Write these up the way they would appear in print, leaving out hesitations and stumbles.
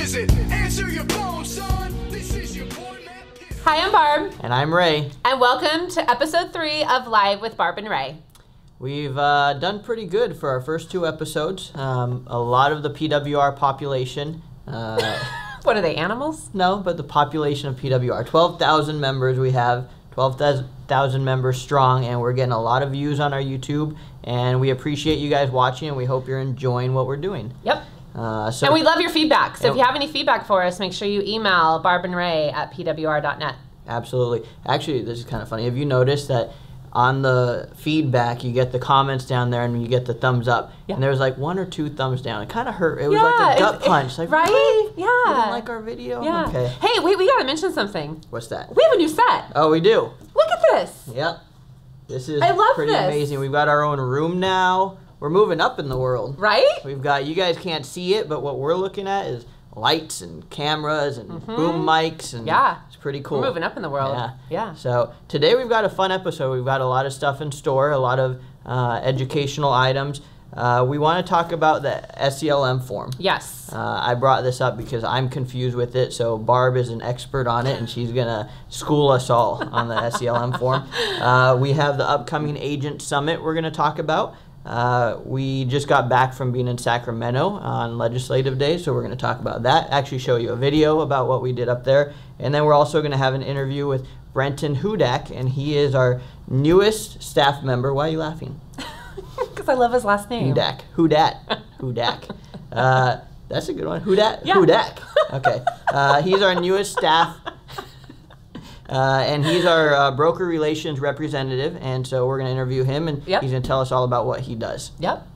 is it? Answer your phone, son. This is your boy, man. Hi, I'm Barb. And I'm Ray. And welcome to episode 3 of Live with Barb and Ray. We've done pretty good for our first 2 episodes. A lot of the PWR population. What are they, animals? No, but the population of PWR. 12,000 members we have. 12,000 members strong, and we're getting a lot of views on our YouTube. And we appreciate you guys watching, and we hope you're enjoying what we're doing. Yep. And we love your feedback. So if you have any feedback for us, make sure you email barbandray@pwr.net. Absolutely. Actually, this is kind of funny. Have you noticed that on the feedback, you get the comments down there and you get the thumbs up? Yeah. And there was like 1 or 2 thumbs down. It kind of hurt. It was like a gut punch. Like, right? really? Yeah. You don't like our video? Yeah. Okay. Hey, wait, we got to mention something. What's that? We have a new set. Oh, we do. Look at this. Yep. This is I love pretty this. amazing. We've got our own room now. We're moving up in the world. Right? We've got, you guys can't see it, but what we're looking at is lights and cameras and boom mics. And it's pretty cool. We're moving up in the world. Yeah. So today we've got a fun episode. We've got a lot of stuff in store, a lot of educational items. We want to talk about the SELM form. Yes. I brought this up because I'm confused with it, so Barb is an expert on it, and she's going to school us all on the SELM form. We have the upcoming Agent Summit we're going to talk about. We just got back from being in Sacramento on Legislative Day, so we're going to talk about that, actually show you a video about what we did up there, and then we're also going to have an interview with Brenton Hudak, and he is our newest staff member. Why are you laughing? Because I love his last name. Hudak. Hudak. That's a good one. Hudak? Yeah. Hudak. Okay. He's our newest staff, and he's our broker relations representative, and so we're going to interview him, and he's going to tell us all about what he does. Yep.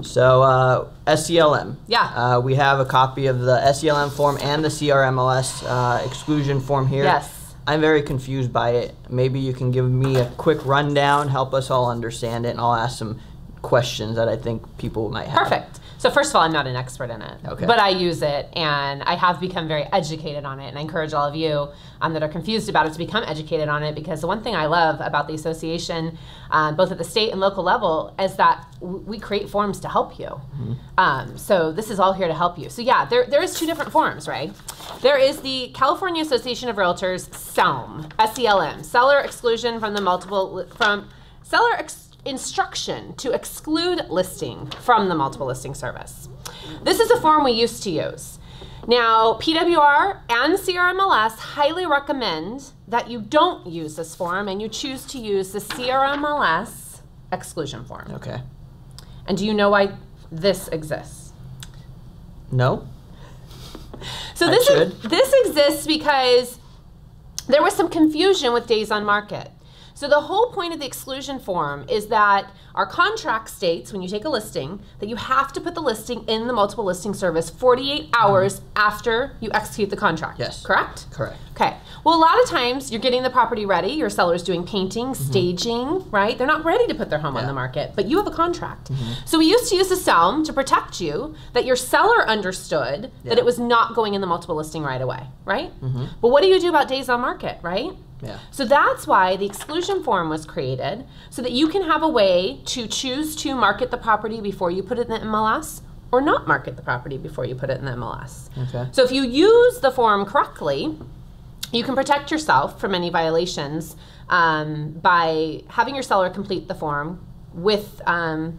So, SELM. Yeah. We have a copy of the SELM form and the CRMLS exclusion form here. Yes. I'm very confused by it. Maybe you can give me a quick rundown, help us all understand it, and I'll ask some questions that I think people might have. Perfect. So first of all, I'm not an expert in it, but I use it, and I have become very educated on it, and I encourage all of you that are confused about it to become educated on it, because the one thing I love about the association, both at the state and local level, is that we create forms to help you. So this is all here to help you. So yeah, there is 2 different forms, right? There is the California Association of Realtors SELM, S-E-L-M, Seller Exclusion Instruction to Exclude Listing from the Multiple Listing Service. This is a form we used to use. Now, PWR and CRMLS highly recommend that you don't use this form and you choose to use the CRMLS exclusion form. Okay. And do you know why this exists? No. So this exists because there was some confusion with days on market. So the whole point of the exclusion form is that our contract states, when you take a listing, that you have to put the listing in the multiple listing service 48 hours after you execute the contract. Yes. Correct? Correct. Okay. Well, a lot of times you're getting the property ready, your seller's doing painting, staging, right? They're not ready to put their home on the market, but you have a contract. So we used to use the SELM to protect you, that your seller understood that it was not going in the multiple listing right away, right? But what do you do about days on market, right? Yeah. So that's why the exclusion form was created, so that you can have a way to choose to market the property before you put it in the MLS, or not market the property before you put it in the MLS. Okay. So if you use the form correctly, you can protect yourself from any violations by having your seller complete the form with the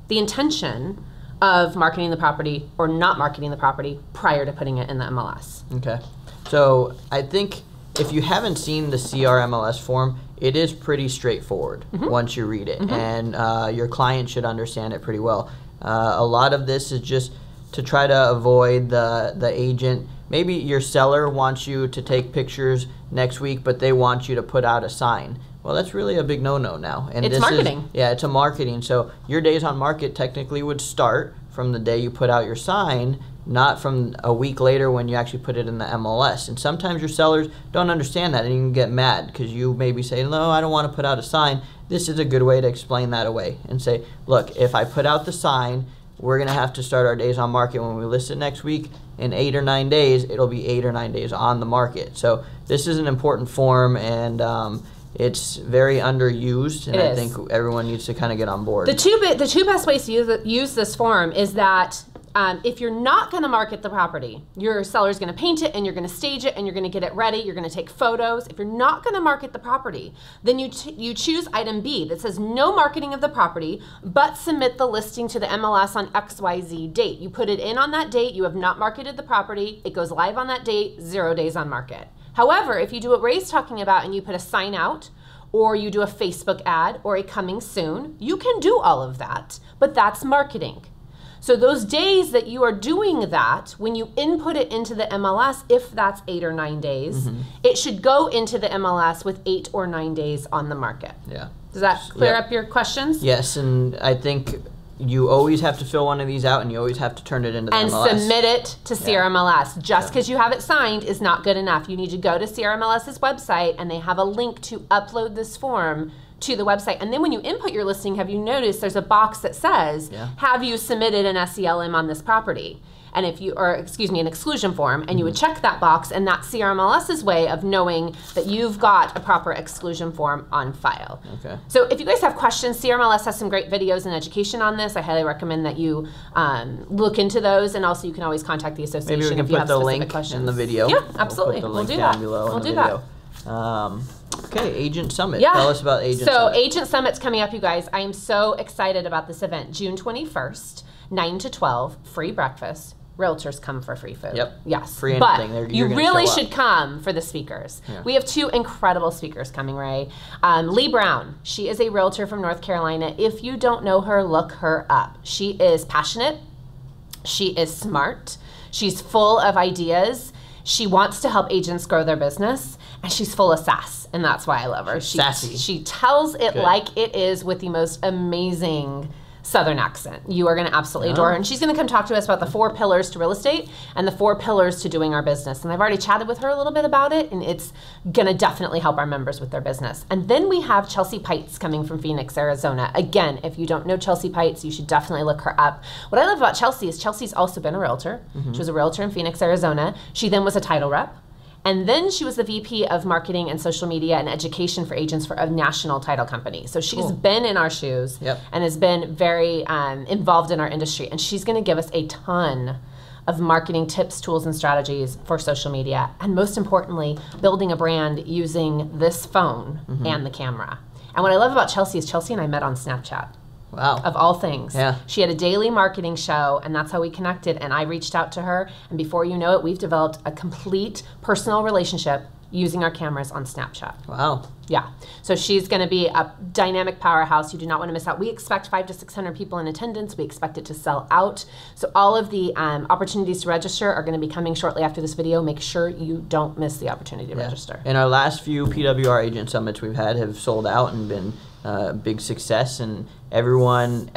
intention of marketing the property or not marketing the property prior to putting it in the MLS. Okay. So I think if you haven't seen the CRMLS form, it is pretty straightforward once you read it, and your client should understand it pretty well. A lot of this is just to try to avoid the agent. Maybe your seller wants you to take pictures next week, but they want you to put out a sign. Well, that's really a big no-no now. And it's marketing. It's a marketing. So your days on market technically would start from the day you put out your sign, not from a week later when you actually put it in the MLS. And sometimes your sellers don't understand that, and you can get mad because you maybe say, no, I don't want to put out a sign. This is a good way to explain that away and say, look, if I put out the sign, we're going to have to start our days on market. When we list it next week, in 8 or 9 days, it'll be 8 or 9 days on the market. So this is an important form, and it's very underused, and I think everyone needs to kind of get on board. The two best ways to use this form is that if you're not going to market the property, your seller's going to paint it and you're going to stage it and you're going to get it ready. You're going to take photos. If you're not going to market the property, then you choose item B that says no marketing of the property, but submit the listing to the MLS on XYZ date. You put it in on that date. You have not marketed the property. It goes live on that date, 0 days on market. However, if you do what Ray's talking about and you put a sign out, or you do a Facebook ad or a coming soon, you can do all of that, but that's marketing. So those days that you are doing that, when you input it into the MLS, if that's 8 or 9 days, it should go into the MLS with 8 or 9 days on the market. Yeah. Does that clear up your questions? Yes, and I think you always have to fill one of these out and you always have to turn it into the MLS. And submit it to CRMLS. Just because you have it signed is not good enough. You need to go to CRMLS's website and they have a link to upload this form to the website. And then when you input your listing, have you noticed there's a box that says, have you submitted an SELM on this property? And if you, or excuse me, an exclusion form, and you would check that box, and that's CRMLS's way of knowing that you've got a proper exclusion form on file. Okay. So if you guys have questions, CRMLS has some great videos and education on this. I highly recommend that you look into those, and also you can always contact the association Maybe we can if you put have the specific link questions. in the video. Yeah, absolutely. We'll We'll put the do link that. down below We'll in the do video. that. Okay, Agent Summit. Yeah. Tell us about Agent So Summit. Agent Summit's coming up, you guys. I am so excited about this event. June 21st, 9 to 12, free breakfast. Realtors come for free food. Yep. Yes. Free anything. But You're you gonna really show up. should come for the speakers. Yeah. We have 2 incredible speakers coming, Ray. Lee Brown. She is a realtor from North Carolina. If you don't know her, look her up. She is passionate. She is smart. She's full of ideas. She wants to help agents grow their business. And she's full of sass. And that's why I love her. She's sassy. She tells it Good. like it is with the most amazing Southern accent. You are going to absolutely adore her. And she's going to come talk to us about the 4 pillars to real estate and the 4 pillars to doing our business. And I've already chatted with her a little bit about it, and it's going to definitely help our members with their business. And then we have Chelsea Pites coming from Phoenix, Arizona. Again, if you don't know Chelsea Pites, you should definitely look her up. What I love about Chelsea is Chelsea's also been a realtor. She was a realtor in Phoenix, Arizona. She then was a title rep. And then she was the VP of Marketing and Social Media and Education for agents for a national title company. So she's been in our shoes and has been very involved in our industry. And she's going to give us a ton of marketing tips, tools, and strategies for social media. And most importantly, building a brand using this phone and the camera. And what I love about Chelsea is Chelsea and I met on Snapchat. Wow. Of all things. Yeah. She had a daily marketing show, and that's how we connected. And I reached out to her, and before you know it, we've developed a complete personal relationship using our cameras on Snapchat. Wow. Yeah. So she's going to be a dynamic powerhouse. You do not want to miss out. We expect 500 to 600 people in attendance. We expect it to sell out. So all of the opportunities to register are going to be coming shortly after this video. Make sure you don't miss the opportunity to register. And our last few PWR agent summits we've had have sold out and been big success, and everyone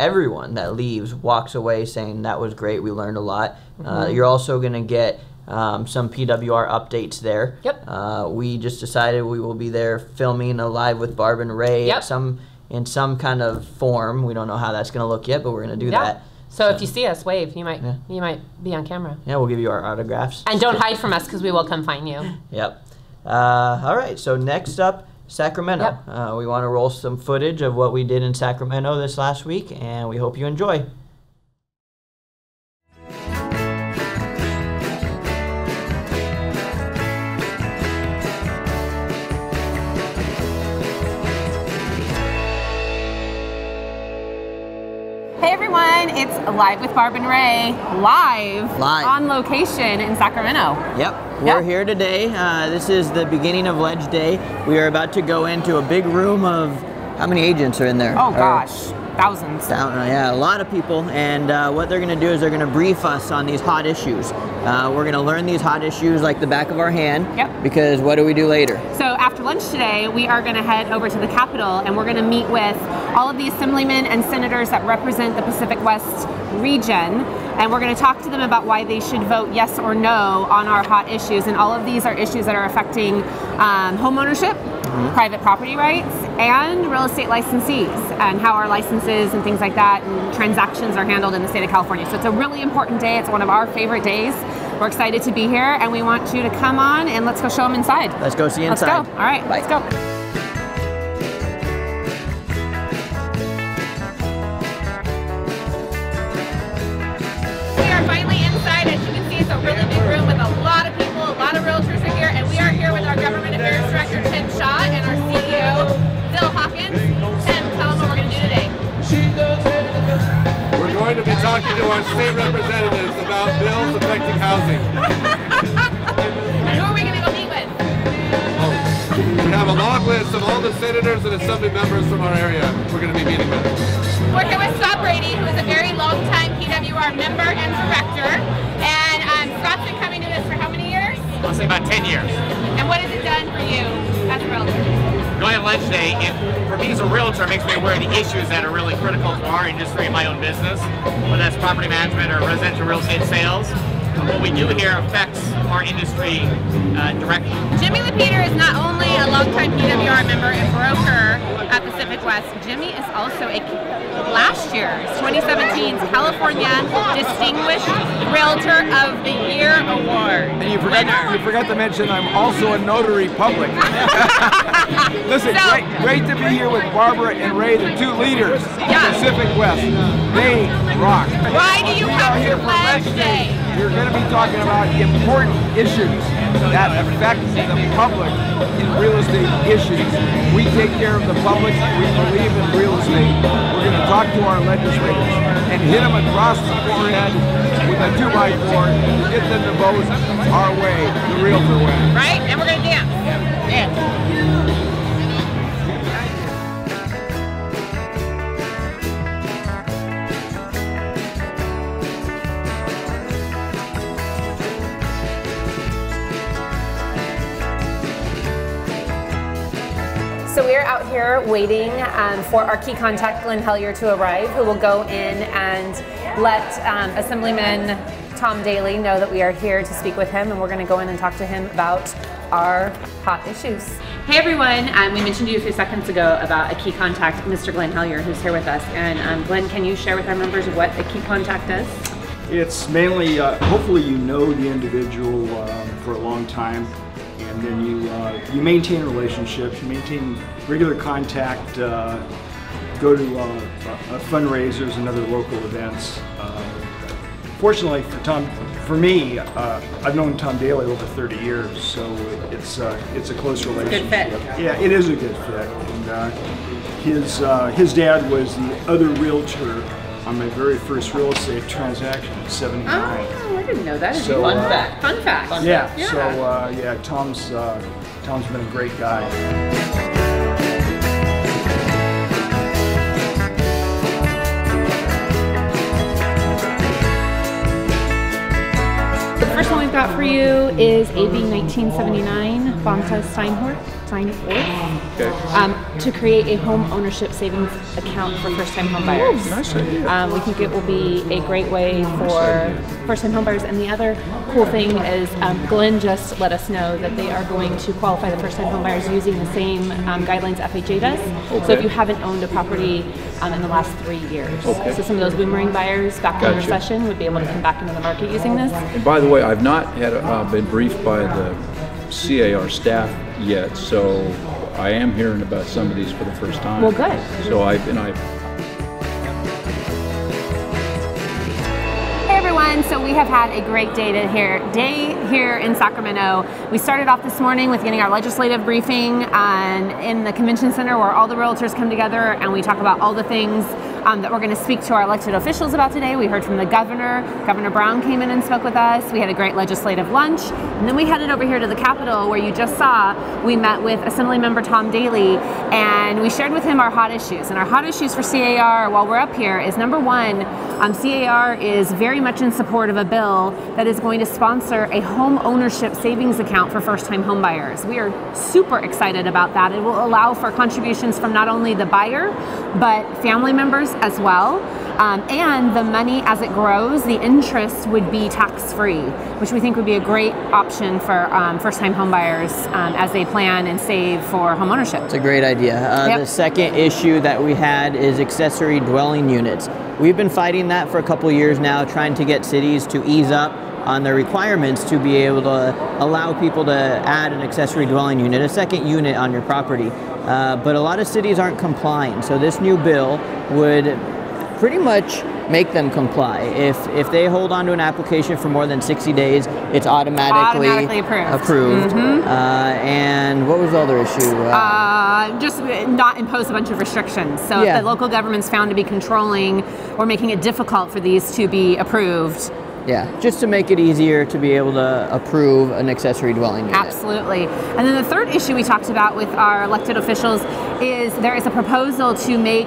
that leaves walks away saying that was great, we learned a lot. You're also going to get some PWR updates there. Yep. We just decided we will be there filming a live with Barb and Ray in some kind of form. We don't know how that's going to look yet, but we're going to do that. So if you see us, wave. You might be on camera. Yeah, we'll give you our autographs. And don't hide from us because we will come find you. Yep. All right, so next up, Sacramento. Yep. We want to roll some footage of what we did in Sacramento this last week, and we hope you enjoy. Hey everyone, it's Live with Barb and Ray, live on location in Sacramento. Yep, we're here today. This is the beginning of Ledge Day. We are about to go into a big room of, how many agents are in there? Oh gosh, thousands. Yeah, a lot of people, and what they're going to do is they're going to brief us on these hot issues. We're going to learn these hot issues like the back of our hand, because what do we do later? So after lunch today, we are going to head over to the Capitol, and we're going to meet with all of the assemblymen and senators that represent the Pacific West region, and we're going to talk to them about why they should vote yes or no on our hot issues. And all of these are issues that are affecting home ownership, private property rights, and real estate licensees, and how our licenses and things like that and transactions are handled in the state of California. So it's a really important day. It's one of our favorite days. We're excited to be here, and we want you to come on and let's go show them inside. Let's go see inside. Let's go. All right, Bye. let's go. talking to our state representatives about bills affecting housing. Who are we going to go meet with? We have a long list of all the senators and assembly members from our area we're going to be meeting with. We're here with Scott Brady, who is a very long-time PWR member and director. And Scott's been coming to this for how many years? I'll say about 10 years. And what has it done for you as a realtor? Going on lunch day, for me as a realtor, it makes me aware of the issues that are really critical to our industry and my own business, whether that's property management or residential real estate sales. What we do here affects our industry directly. Jimmy Lepeter is not only a longtime PWR member and broker at Pacific West, Jimmy is also last year's 2017 California Distinguished Realtor of the Year Award. And you forgot to mention I'm also a notary public. Listen, great to be here with Barbara and Ray, the two leaders of Pacific West. They rock. Why do you come to Ledge Day? We're going to be talking about important issues that affect the public in real estate issues. We take care of the public. We believe in real estate. We're going to talk to our legislators and hit them across the forehead with a 2x4 to get them to vote our way, the realtor way. Right? And we're going to dance. Yeah. So we're out here waiting for our key contact, Glenn Hellier, to arrive, who will go in and let Assemblyman Tom Daly know that we are here to speak with him, and we're going to go in and talk to him about our hot issues. Hey everyone, we mentioned to you a few seconds ago about a key contact, Mr. Glenn Hellier, who's here with us. And Glenn, can you share with our members what a key contact is? It's mainly, hopefully you know the individual for a long time, and then you maintain relationships, you maintain regular contact, go to fundraisers and other local events. Fortunately for me, I've known Tom Daly over 30 years, so it's a close relationship. Good fit. Yeah, it is a good fit. And his dad was the other realtor on my very first real estate transaction in '79. Oh, I didn't know that. So, Fun fact. Fun fact. Yeah. So Tom's been a great guy. The first one we've got for you is AB 1979, Bonta Steinhort, to create a home ownership savings account for first-time home buyers. Nice idea. We think it will be a great way for first-time home buyers. And the other cool thing is Glenn just let us know that they are going to qualify the first-time home buyers using the same guidelines FHA does. Okay. So if you haven't owned a property in the last 3 years. Okay. So some of those boomerang buyers back in the recession would be able to come back into the market using this. And by the way, I've not had been briefed by the C.A.R. staff yet, so I am hearing about some of these for the first time. Well, good. So Hey everyone, so we have had a great day here in Sacramento. We started off this morning with getting our legislative briefing in the convention center where all the realtors come together and we talk about all the things that we're going to speak to our elected officials about today. We heard from the governor. Governor Brown came in and spoke with us. We had a great legislative lunch. And then we headed over here to the Capitol where you just saw we met with Assemblymember Tom Daly and we shared with him our hot issues. And our hot issues for C.A.R. while we're up here is number one, C.A.R. is very much in support of a bill that is going to sponsor a home ownership savings account for first-time home buyers. We are super excited about that. It will allow for contributions from not only the buyer, but family members as well. And the money, as it grows, the interest would be tax-free, which we think would be a great option for first-time home buyers as they plan and save for home ownership. It's a great idea. The second issue that we had is accessory dwelling units. We've been fighting that for a couple years now, trying to get cities to ease up on their requirements to be able to allow people to add an accessory dwelling unit, a second unit on your property. But a lot of cities aren't complying. So this new bill would pretty much make them comply. If they hold on to an application for more than 60 days, it's automatically approved. And what was the other issue? Just not impose a bunch of restrictions. So if the local government's found to be controlling or making it difficult for these to be approved. Yeah, just to make it easier to be able to approve an accessory dwelling unit. Absolutely. And then the third issue we talked about with our elected officials is there is a proposal to make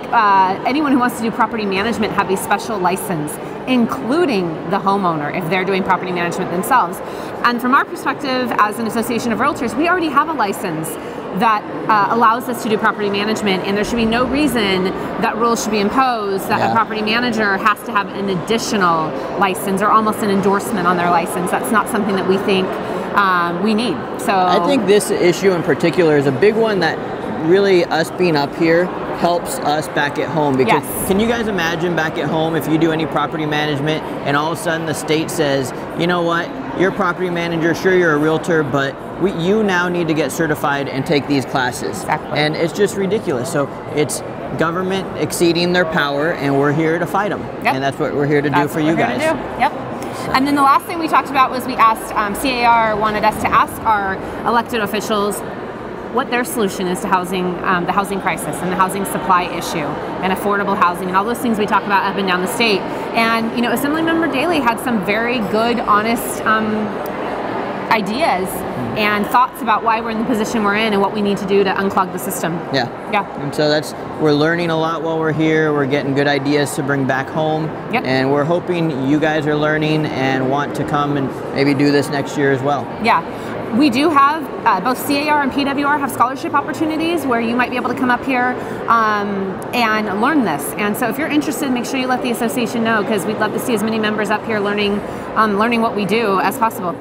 anyone who wants to do property management have a special license, including the homeowner if they're doing property management themselves. And from our perspective as an association of realtors, we already have a license that allows us to do property management, and there should be no reason that rules should be imposed that a property manager has to have an additional license or almost an endorsement on their license. That's not something that we think we need. So I think this issue in particular is a big one that really us being up here helps us back at home, because can you guys imagine back at home if you do any property management and all of a sudden the state says, you know what, you're a property manager, sure you're a realtor, but you now need to get certified and take these classes. Exactly. And it's just ridiculous. So it's government exceeding their power, and we're here to fight them. And that's what we're here to do for you guys. Yep. And then the last thing we talked about was we asked, C.A.R. wanted us to ask our elected officials what their solution is to housing, the housing crisis and the housing supply issue and affordable housing and all those things we talk about up and down the state. And you know, Assemblymember Daley had some very good, honest ideas and thoughts about why we're in the position we're in and what we need to do to unclog the system. Yeah. And so we're learning a lot while we're here. We're getting good ideas to bring back home. And we're hoping you guys are learning and want to come and maybe do this next year as well. Yeah. We do have, both C.A.R. and PWR have scholarship opportunities where you might be able to come up here and learn this. And so if you're interested, make sure you let the association know, because we'd love to see as many members up here learning what we do as possible.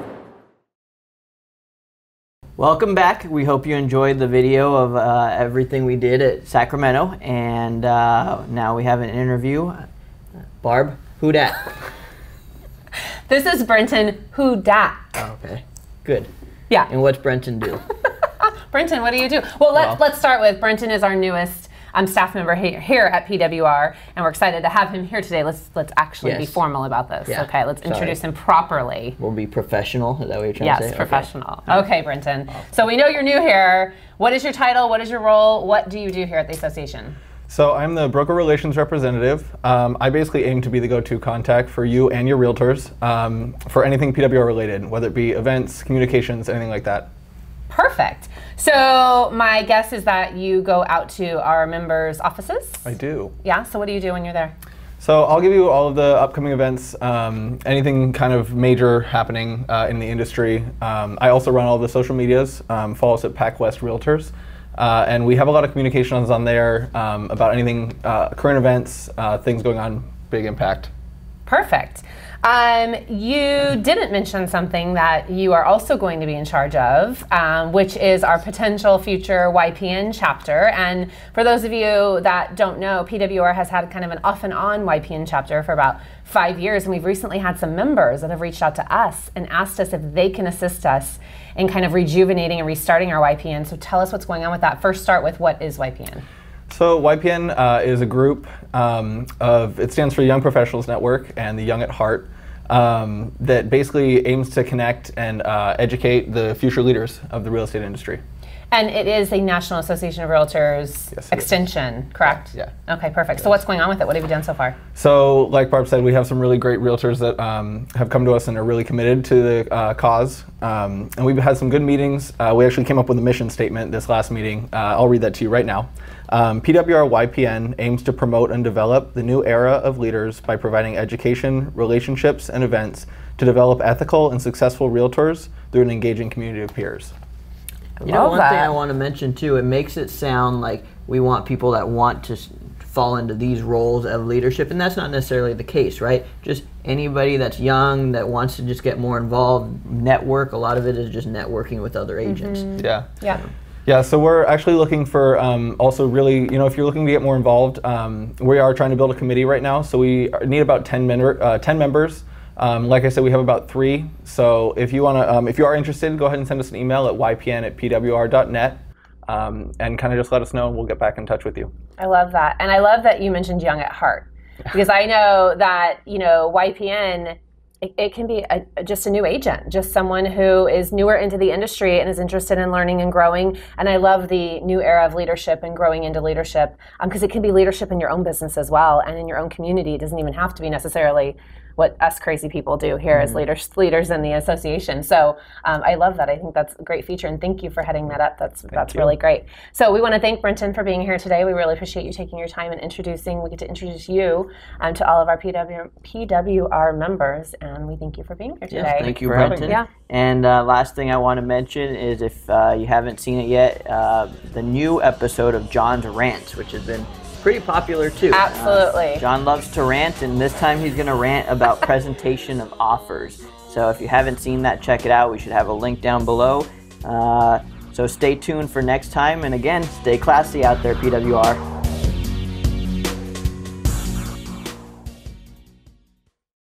Welcome back. We hope you enjoyed the video of everything we did at Sacramento. And now we have an interview. Barb Hudak. This is Brenton Hudak. Oh, okay, good. Yeah. And what's Brenton do? Brenton, what do you do? Well, let's start with Brenton is our newest staff member here at PWR, and we're excited to have him here today. Let's actually be formal about this. Okay, let's introduce him properly. We'll be professional. Is that what you're trying to say? Yes, professional. Okay, Brenton. So we know you're new here. What is your title? What is your role? What do you do here at the association? So I'm the broker relations representative. I basically aim to be the go-to contact for you and your realtors for anything PWR related, whether it be events, communications, anything like that. Perfect. So my guess is that you go out to our members' offices? I do. Yeah, so what do you do when you're there? So I'll give you all of the upcoming events, anything kind of major happening in the industry. I also run all the social medias. Follow us at PacWest Realtors. And we have a lot of communications on there about anything, current events, things going on, big impact. Perfect. You didn't mention something that you are also going to be in charge of, which is our potential future YPN chapter. And for those of you that don't know, PWR has had kind of an off and on YPN chapter for about 5 years, and we've recently had some members that have reached out to us and asked us if they can assist us in kind of rejuvenating and restarting our YPN. So tell us what's going on with that. First, start with what is YPN? So YPN is a group it stands for Young Professionals Network and the Young at Heart, that basically aims to connect and educate the future leaders of the real estate industry. And it is a National Association of Realtors extension, correct? Yeah. Okay, perfect. So what's going on with it? What have you done so far? So like Barb said, we have some really great realtors that have come to us and are really committed to the cause. And we've had some good meetings. We actually came up with a mission statement this last meeting. I'll read that to you right now. PWR YPN aims to promote and develop the new era of leaders by providing education, relationships, and events to develop ethical and successful realtors through an engaging community of peers. You know, one thing I want to mention too, it makes it sound like we want people that want to fall into these roles of leadership, and that's not necessarily the case, right? Just anybody that's young that wants to just get more involved, network. A lot of it is just networking with other agents. Yeah, so we're actually looking for also really, you know, if you're looking to get more involved, we are trying to build a committee right now, so we need about 10 members. Like I said, we have about 3. So if you want to, if you are interested, go ahead and send us an email at ypn@pwr.net and kind of just let us know, and we'll get back in touch with you. I love that, and I love that you mentioned Young at Heart, because I know that, you know, YPN, it can be just a new agent, just someone who is newer into the industry and is interested in learning and growing. And I love the new era of leadership and growing into leadership, because it can be leadership in your own business as well and in your own community. It doesn't even have to be necessarily what us crazy people do here as leaders in the association. So I love that. I think that's a great feature, and thank you for heading that up. That's really great. So we want to thank Brenton for being here today. We really appreciate you taking your time and we get to introduce you to all of our PWR members, and we thank you for being here today. Yes, thank you, Brenton. Yeah. And last thing I want to mention is, if you haven't seen it yet, the new episode of John's Rants, which has been pretty popular too. Absolutely. John loves to rant, and this time he's going to rant about presentation of offers. So if you haven't seen that, check it out. We should have a link down below. So stay tuned for next time, and again, stay classy out there, PWR.